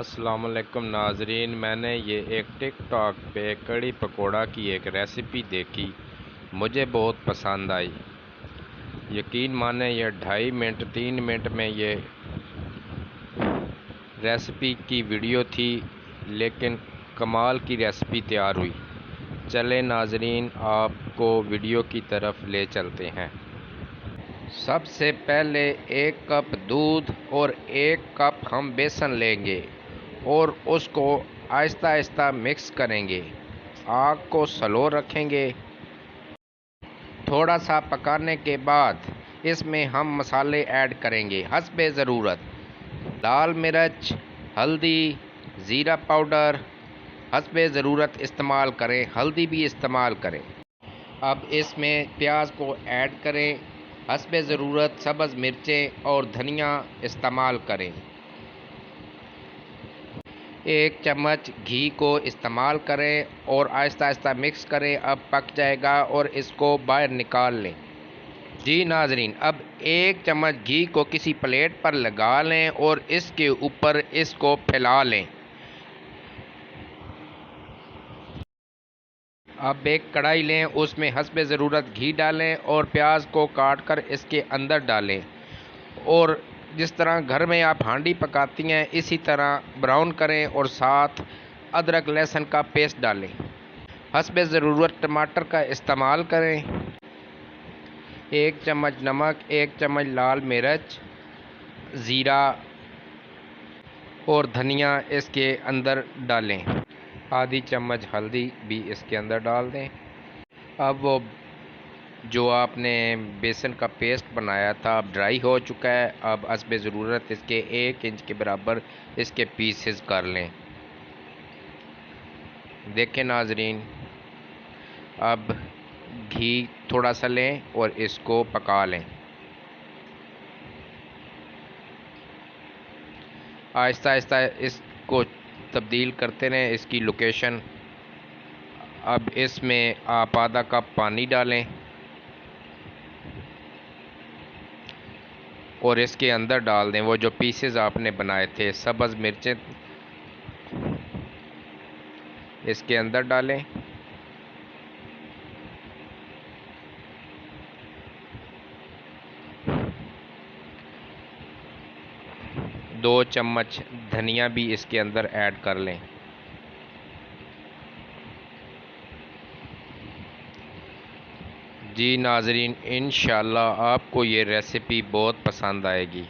अस्सलाम वालेकुम नाजरीन, मैंने ये एक टिकटॉक पे कड़ी पकोड़ा की एक रेसिपी देखी, मुझे बहुत पसंद आई। यकीन माने ये 2.5 मिनट 3 मिनट में ये रेसिपी की वीडियो थी, लेकिन कमाल की रेसिपी तैयार हुई। चले नाजरीन, आपको वीडियो की तरफ ले चलते हैं। सबसे पहले 1 कप दूध और 1 कप हम बेसन लेंगे और उसको आहिस्ता आहिस्ता मिक्स करेंगे। आग को स्लो रखेंगे। थोड़ा सा पकाने के बाद इसमें हम मसाले ऐड करेंगे हस्बे ज़रूरत। लाल मिर्च, हल्दी, ज़ीरा पाउडर हस्बे ज़रूरत इस्तेमाल करें, हल्दी भी इस्तेमाल करें। अब इसमें प्याज को ऐड करें, हस्बे ज़रूरत सब्ज़ मिर्चें और धनिया इस्तेमाल करें। 1 चम्मच घी को इस्तेमाल करें और आहिस्ता आहिस्ता मिक्स करें। अब पक जाएगा और इसको बाहर निकाल लें। जी नाजरीन, अब 1 चम्मच घी को किसी प्लेट पर लगा लें और इसके ऊपर इसको फैला लें। अब एक कढ़ाई लें, उसमें हस्बे ज़रूरत घी डालें और प्याज को काट कर इसके अंदर डालें और जिस तरह घर में आप हांडी पकाती हैं इसी तरह ब्राउन करें और साथ अदरक लहसुन का पेस्ट डालें। हस्बे ज़रूरत टमाटर का इस्तेमाल करें। 1 चम्मच नमक, 1 चम्मच लाल मिर्च, ज़ीरा और धनिया इसके अंदर डालें। आधी चम्मच हल्दी भी इसके अंदर डाल दें। अब वो जो आपने बेसन का पेस्ट बनाया था अब ड्राई हो चुका है। अब हस्बे ज़रूरत इसके 1 इंच के बराबर इसके पीसेस कर लें। देखें नाजरीन, अब घी थोड़ा सा लें और इसको पका लें। आहिस्ता आहिस्ता इसको तब्दील करते रहें इसकी लोकेशन। अब इसमें आप आधा कप पानी डालें और इसके अंदर डाल दें वो जो पीसेस आपने बनाए थे। सब्ज़ मिर्चें इसके अंदर डालें। दो चम्मच धनिया भी इसके अंदर ऐड कर लें। जी नाजरीन, इंशाल्लाह आपको ये रेसिपी बहुत पसंद आएगी।